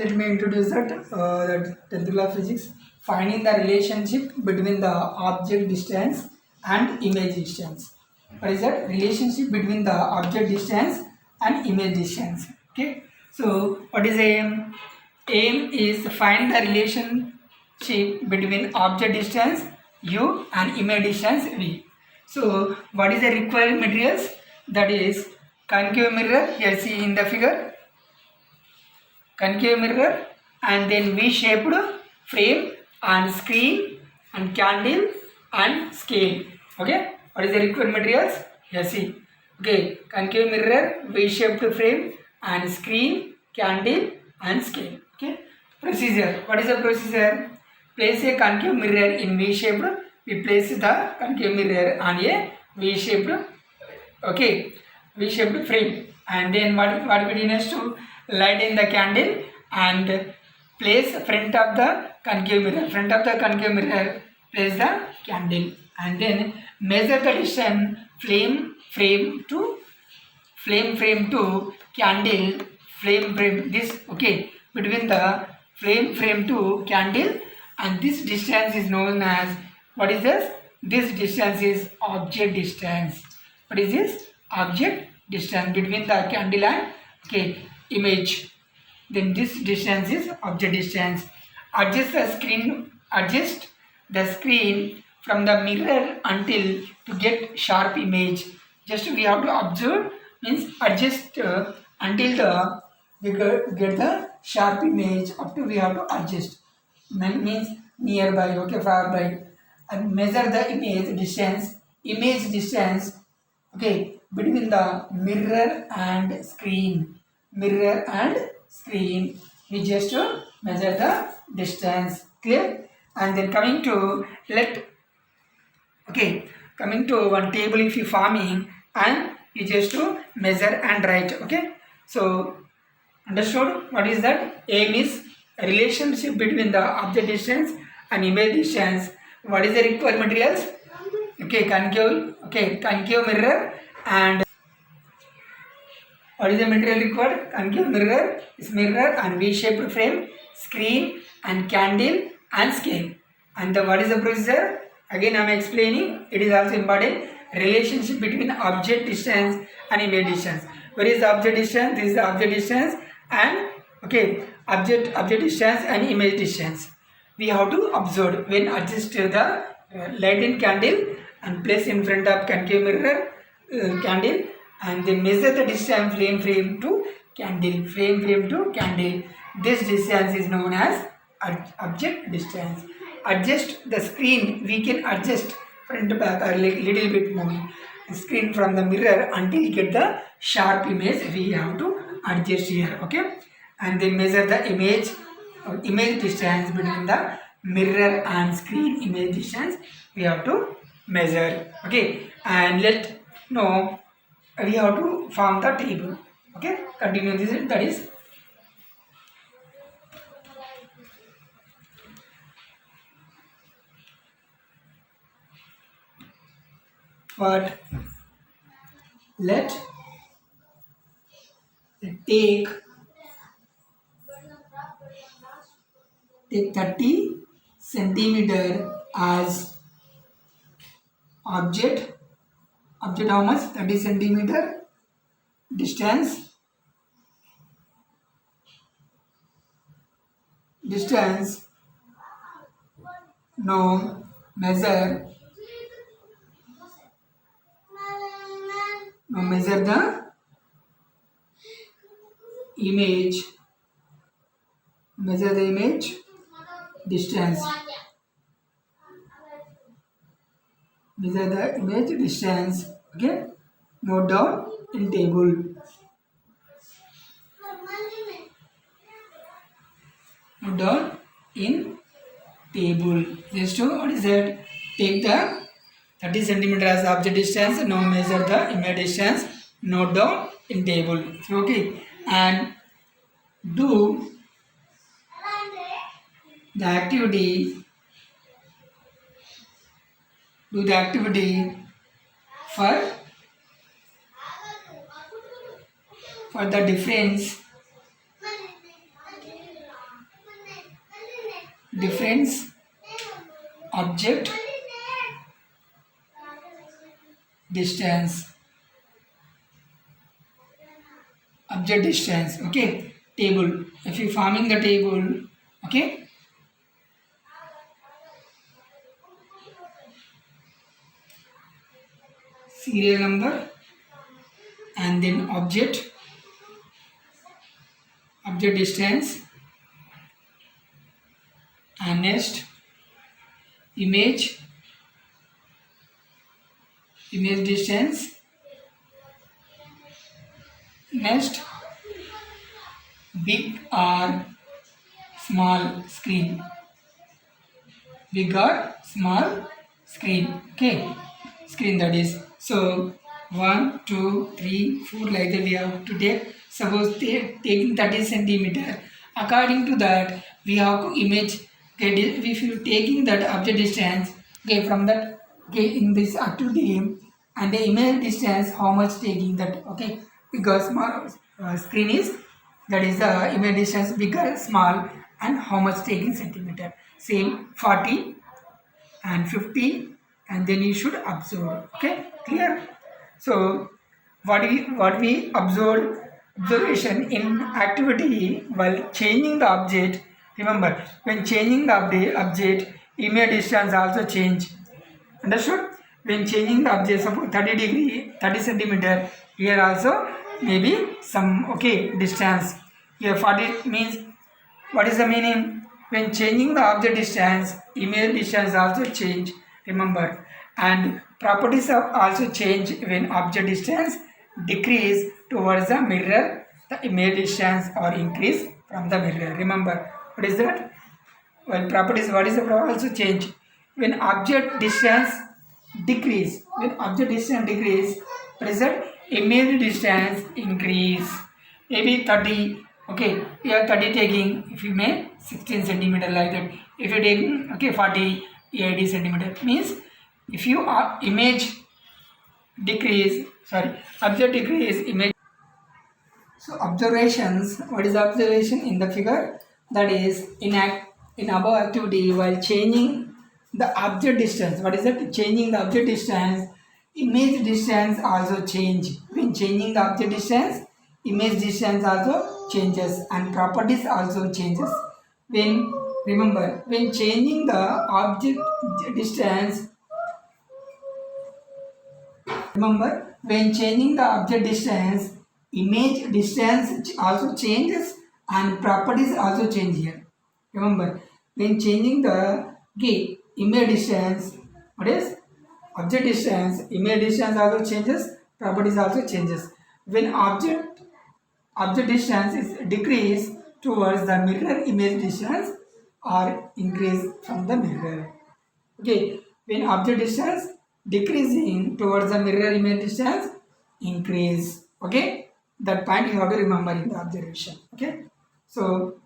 let me introduce that 10th class physics. Finding the relationship between the object distance and image distance. What is that? Relationship between the object distance and image distance. Okay. So what is aim? Aim is find the relationship between object distance u and image distance v. So what is the required materials? That is concave mirror. Here see in the figure. Concave mirror and then V-shaped frame and screen and candle and scale. Okay, what is the required materials? Here see. Okay, concave mirror, V-shaped frame and screen, candle and scale. Okay, procedure. What is the procedure? Place a concave mirror in V-shaped. We place the concave mirror on a V-shaped. Okay, V-shaped frame, and then what we do next to light in the candle and place front of the concave mirror. Front of the concave mirror, place the candle, and then measure the distance flame frame to candle frame. This okay between the flame to candle, and this distance is known as what is this? This distance is object distance. What is this? Object distance between the candle and okay image. Then this distance is object distance. Adjust the screen from the mirror until to get sharp image. Just we have to observe, means adjust until we get the sharp image. Up to we have to adjust. Means nearby, okay, far by, and measure the image distance. Okay, between the mirror and screen. We just measure the distance. Clear? And then coming to coming to one table if you forming, and you just to measure and write. Okay, so understood what is that? Aim is a relationship between the object distance and image distance. What is the required materials? Okay, concave mirror, and what is the material required? Concave mirror is mirror and V-shaped frame, screen and candle and scale. And what is the procedure? Again I am explaining. It is also important. Relationship between object distance and image distance. Where is the object distance? This is the object distance, and okay, object distance and image distance. We have to observe when adjust the light in candle and place in front of concave mirror candle, and then measure the distance frame to candle. This distance is known as object distance. Adjust the screen. We can adjust front to back or little bit moving screen from the mirror until you get the sharp image. We have to adjust here. Okay, and then measure the image distance between the mirror and screen. Image distance we have to measure. Okay, and let know we have to form the table. Okay, continue this. That is what? Let take 30 centimeter as object how much? 30 centimeter distance now measure the image distance. Okay, note down in table. Just to what is that? Take the 30 centimeter as object distance. Now measure the image distance. Note down in table. Okay, and do the activity for the difference difference object distance, okay, table. If you forming the table, okay, serial number and then object distance, and next image distance, next big or small screen, big or small screen, okay, screen, that is. So 1 2 3 4 like that we have to take. Suppose taking 30 centimeter, according to that we have to image, okay, if you taking that object distance, okay, from that, okay, in this activity, and the image distance how much taking that, okay, because small screen is, that is the image distance, bigger small, and how much taking centimeter, same 40 and 50, and then you should observe, okay, clear. So what we observation in activity while changing the object. Remember, when changing the object, image distance also change. Understood? When changing the object, suppose 30 centimeter, here also maybe some, okay, distance. Here 40 means, what is the meaning? When changing the object distance, image distance also change. Remember, and properties of also change when object distance decrease towards the mirror, the image distance or increase from the mirror. Remember, what is that? Well, properties, what is the property also change? When object distance decrease, present image distance increase. Maybe 30, okay, here 30 taking, if you may 16 centimeter like that. If you taking, okay, 40, 80 centimeter, means if you image decrease, object decrease, image. So observations, what is observation in the figure? That is in above activity while changing the object distance. What is that? Changing the object distance, image distance also change. When changing the object distance, image distance also changes and properties also changes. When, remember, when changing the object distance, remember, when changing the object distance, image distance also changes and properties also change here. Remember, when changing the, okay, image distance, what is object distance, image distance also changes, properties also changes. When object distance is decrease towards the mirror, image distance or increase from the mirror. Okay, when object distance decreasing towards the mirror, image distance increase. Okay, that point you have to remember in the observation. Okay, so